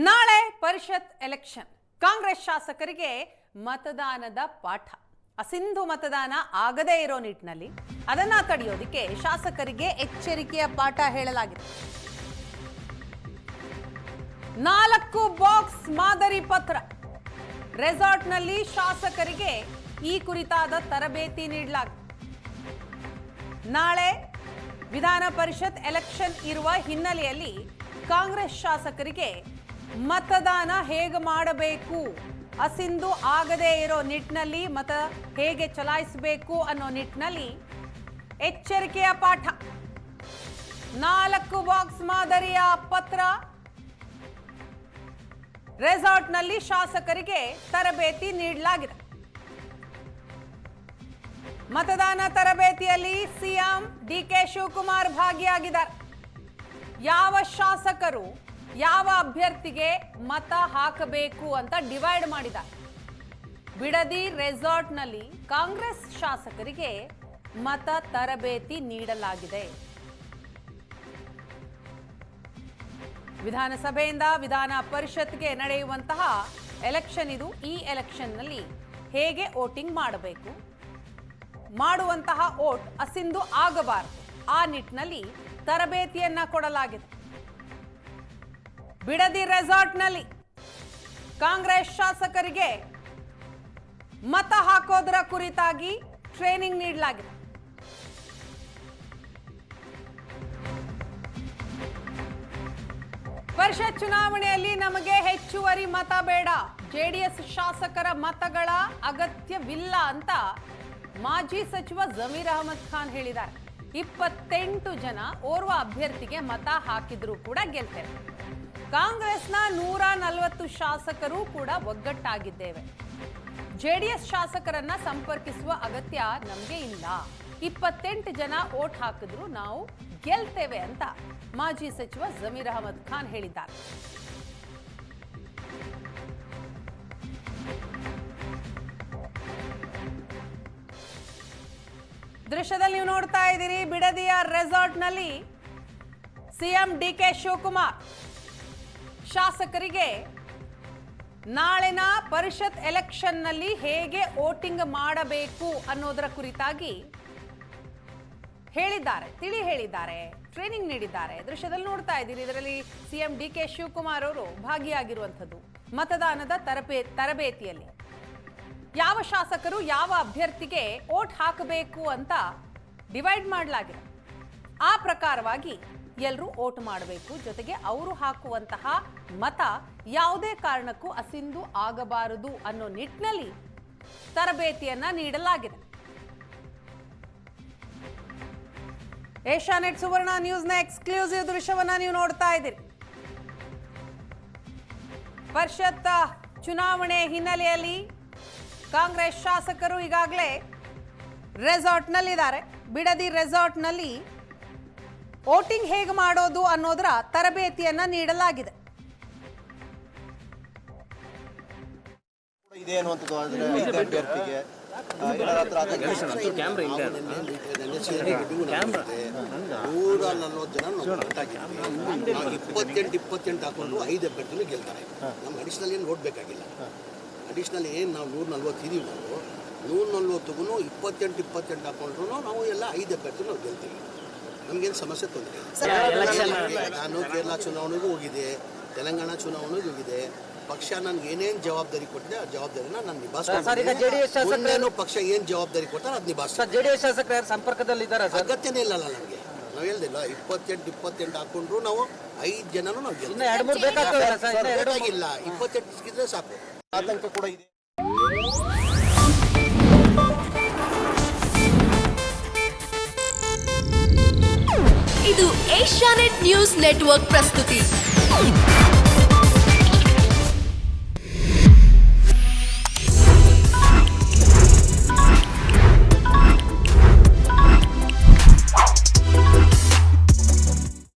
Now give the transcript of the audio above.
ನಾಳೆ ಪರಿಷತ್ ಎಲೆಕ್ಷನ್ ಕಾಂಗ್ರೆಸ್ ಶಾಸಕರಿಗೆ ಮತದಾನದ ಪಾಠ. ಅಸಿಂಧು ಮತದಾನ ಆಗದೇ ಇರೋ ನಿಟ್ಟಿನಲ್ಲಿ ಅದನ್ನ ತಡೆಯೋದಕ್ಕೆ ಶಾಸಕರಿಗೆ ಎಚ್ಚರಿಕೆಯ ಪಾಠ ಹೇಳಲಾಗಿದೆ. 4 ಬಾಕ್ಸ್ ಮಾದರಿ ಪತ್ರ ರೆಸಾರ್ಟ್ನಲ್ಲಿ ಶಾಸಕರಿಗೆ ಈ ಕುರಿತಾದ ತರಬೇತಿ ನೀಡಲಾಗಿದೆ. ನಾಳೆ ವಿಧಾನ ಪರಿಷತ್ ಎಲೆಕ್ಷನ್ ಇರುವ ಹಿನ್ನೆಲೆಯಲ್ಲಿ ಕಾಂಗ್ರೆಸ್ ಶಾಸಕರಿಗೆ ಮತದಾನ ಹೇಗೆ ಮಾಡಬೇಕು, ಅಸಿಂಧು ಆಗದೇ ಇರೋ ನಿಟ್ಟಿನಲ್ಲಿ ಮತ ಹೇಗೆ ಚಲಾಯಿಸಬೇಕು ಅನ್ನೋ ನಿಟ್ಟಿನಲ್ಲಿ ಎಚ್ಚರಿಕೆಯ ಪಾಠ. 4 ಬಾಕ್ಸ್ ಮಾದರಿಯ ಪತ್ರ ರೆಸಾರ್ಟ್ನಲ್ಲಿ ಶಾಸಕರಿಗೆ ತರಬೇತಿ ನೀಡಲಾಗಿದೆ. ಮತದಾನ ತರಬೇತಿಯಲ್ಲಿ ಸಿಎಂ ಡಿಕೆ ಶಿವಕುಮಾರ್ ಭಾಗಿಯಾಗಿದ್ದಾರೆ. ಯಾವ ಶಾಸಕರು ಯಾವ ಅಭ್ಯರ್ಥಿಗೆ ಮತ ಹಾಕಬೇಕು ಅಂತ ಡಿವೈಡ್ ಮಾಡಿದ್ದಾರೆ. ಬಿಡದಿ ರೆಸಾರ್ಟ್ನಲ್ಲಿ ಕಾಂಗ್ರೆಸ್ ಶಾಸಕರಿಗೆ ಮತ ತರಬೇತಿ ನೀಡಲಾಗಿದೆ. ವಿಧಾನಸಭೆಯಿಂದ ವಿಧಾನ ಪರಿಷತ್ಗೆ ನಡೆಯುವಂತಹ ಎಲೆಕ್ಷನ್ ಇದು. ಈ ಎಲೆಕ್ಷನ್ನಲ್ಲಿ ಹೇಗೆ ವೋಟಿಂಗ್ ಮಾಡಬೇಕು, ಮಾಡುವಂತಹ ವೋಟ್ ಅಸಿಂಧು ಆಗಬಾರದು, ಆ ನಿಟ್ಟಿನಲ್ಲಿ ತರಬೇತಿಯನ್ನ ಕೊಡಲಾಗಿದೆ. ಬಿಡದಿ ರೆಸಾರ್ಟ್ನಲ್ಲಿ ಕಾಂಗ್ರೆಸ್ ಶಾಸಕರಿಗೆ ಮತ ಹಾಕೋದರ ಕುರಿತಾಗಿ ಟ್ರೈನಿಂಗ್ ನೀಡಲಾಗಿದೆ. ಪರಿಷತ್ ಚುನಾವಣೆಯಲ್ಲಿ ನಮಗೆ ಹೆಚ್ಚುವರಿ ಮತ ಬೇಡ, ಜೆಡಿಎಸ್ ಶಾಸಕರ ಮತಗಳ ಅಗತ್ಯವಿಲ್ಲ ಅಂತ ಮಾಜಿ ಸಚಿವ ಜಮೀರ್ ಅಹಮದ್ ಖಾನ್ ಹೇಳಿದ್ದಾರೆ. 28 ಜನ ಓರ್ವ ಅಭ್ಯರ್ಥಿಗೆ ಮತ ಹಾಕಿದ್ರು ಕೂಡ ಗೆಲ್ತೇವೆ. ಕಾಂಗ್ರೆಸ್ನ 140 ಶಾಸಕರು ಕೂಡ ಒಗ್ಗಟ್ಟಾಗಿದ್ದೇವೆ. ಜೆಡಿಎಸ್ ಶಾಸಕರನ್ನ ಸಂಪರ್ಕಿಸುವ ಅಗತ್ಯ ನಮಗೆ ಇಲ್ಲ. 28 ಜನ ವೋಟ್ ಹಾಕಿದ್ರು ನಾವು ಗೆಲ್ತೇವೆ ಅಂತ ಮಾಜಿ ಸಚಿವ ಜಮೀರ್ ಅಹಮದ್ ಖಾನ್ ಹೇಳಿದ್ದಾರೆ. ದೃಶ್ಯದಲ್ಲಿ ನೀವು ನೋಡ್ತಾ ಇದ್ದೀರಿ, ಬಿಡದಿಯ ರೆಸಾರ್ಟ್ನಲ್ಲಿ ಸಿಎಂ ಡಿಕೆ ಶಿವಕುಮಾರ್ ಶಾಸಕರಿಗೆ ನಾಳಿನ ಪರಿಷತ್ ಎಲೆಕ್ಷನ್ನಲ್ಲಿ ಹೇಗೆ ವೋಟಿಂಗ್ ಮಾಡಬೇಕು ಅನ್ನೋದರ ಕುರಿತಾಗಿ ಹೇಳಿದ್ದಾರೆ, ತಿಳಿ ಹೇಳಿದ್ದಾರೆ, ಟ್ರೈನಿಂಗ್ ನೀಡಿದ್ದಾರೆ. ದೃಶ್ಯದಲ್ಲಿ ನೋಡ್ತಾ ಇದ್ದೀರಿ, ಇದರಲ್ಲಿ ಸಿಎಂ ಡಿಕೆ ಶಿವಕುಮಾರ್ ಅವರು ಭಾಗಿಯಾಗಿರುವಂಥದ್ದು. ಮತದಾನದ ತರಬೇತಿಯಲ್ಲಿ ಯಾವ ಶಾಸಕರು ಯಾವ ಅಭ್ಯರ್ಥಿಗೆ ವೋಟ್ ಹಾಕಬೇಕು ಅಂತ ಡಿವೈಡ್ ಮಾಡಲಾಗಿದೆ. ಆ ಪ್ರಕಾರವಾಗಿ ಎಲ್ಲರೂ ವೋಟ್ ಮಾಡಬೇಕು. ಜೊತೆಗೆ ಅವರು ಹಾಕುವಂತಹ ಮತ ಯಾವುದೇ ಕಾರಣಕ್ಕೂ ಅಸಿಂಧು ಆಗಬಾರದು ಅನ್ನೋ ನಿಟ್ಟಿನಲ್ಲಿ ತರಬೇತಿಯನ್ನ ನೀಡಲಾಗಿದೆ. ಏಷ್ಯಾನೆಟ್ ಸುವರ್ಣ ನ್ಯೂಸ್ನ ಎಕ್ಸ್ಕ್ಲೂಸಿವ್ ದೃಶ್ಯವನ್ನ ನೀವು ನೋಡ್ತಾ ಇದ್ದೀರಿ. ಪರಿಷತ್ ಚುನಾವಣೆ ಹಿನ್ನೆಲೆಯಲ್ಲಿ ಕಾಂಗ್ರೆಸ್ ಶಾಸಕರು ಈಗಾಗಲೇ ರೆಸಾರ್ಟ್ನಲ್ಲಿದ್ದಾರೆ. ಬಿಡದಿ ರೆಸಾರ್ಟ್ನಲ್ಲಿ ವೋಟಿಂಗ್ ಹೇಗೆ ಮಾಡೋದು ಅನ್ನೋದರ ತರಬೇತಿಯನ್ನ ನೀಡಲಾಗಿದೆ. ಇದೆ ಅನ್ನುವಂಥದ್ದು ಅಭ್ಯರ್ಥಿಗೆ 140 ಜನ 28 ಹಾಕೊಂಡು 5 ಅಭ್ಯರ್ಥಿಗಳು ಗೆಲ್ತಾರೆ. ನಮ್ಗೆ ಅಡಿಷನಲ್ ಏನು ನೋಡ್ಬೇಕಾಗಿಲ್ಲ. ಅಡಿಷನಲ್ ಏನು ನಾವು 140 ಇದೀವಿ, ನಾವು 140ಗೂ 28 ಹಾಕೊಂಡ್ರು ನಾವು ಎಲ್ಲ 5 ಅಭ್ಯರ್ಥಿಗಳು ನಾವು ಗೆಲ್ತೀವಿ. ನಮಗೇನು ಸಮಸ್ಯೆ ತೊಂದರೆ ಇಲ್ಲ. ನಾನು ಕೇರಳ ಚುನಾವಣೆಗೂ ಹೋಗಿದೆ, ತೆಲಂಗಾಣ ಚುನಾವಣೆಗೂ ಹೋಗಿದೆ. ಪಕ್ಷ ನನ್ಗೆ ಏನೇನು ಜವಾಬ್ದಾರಿ ಕೊಟ್ಟಿದೆ ಆ ಜವಾಬ್ದಾರಿನ ನಾನು ನಿಭಾಯಿಸ್ತೀನಿ. ಪಕ್ಷ ಏನು ಜವಾಬ್ದಾರಿ ಕೊಡ್ತಾರೆ ಅದು ನಿಭಾಯಿಸ್ತಾರೆ. ಜೆಡಿಎಸ್ ಶಾಸಕರ ಸಂಪರ್ಕದಲ್ಲಿ ಅಗತ್ಯನೇ ಇಲ್ಲ ನಮಗೆ. ನಾವು ಹೇಳ್ದಿಲ್ಲ 28 ಹಾಕೊಂಡ್ರು ನಾವು 5 ಜನನು ನಾವು ಬೇಕಾಗಿಲ್ಲ. 28 ಸಿಕ್ಕಿದ್ರೆ ಸಾಕು. ಆತಂಕ ಕೂಡ ಇದೆ. ಇದು ಏಷ್ಯಾನೆಟ್ ನ್ಯೂಸ್ ನೆಟ್ವರ್ಕ್ ಪ್ರಸ್ತುತಿ.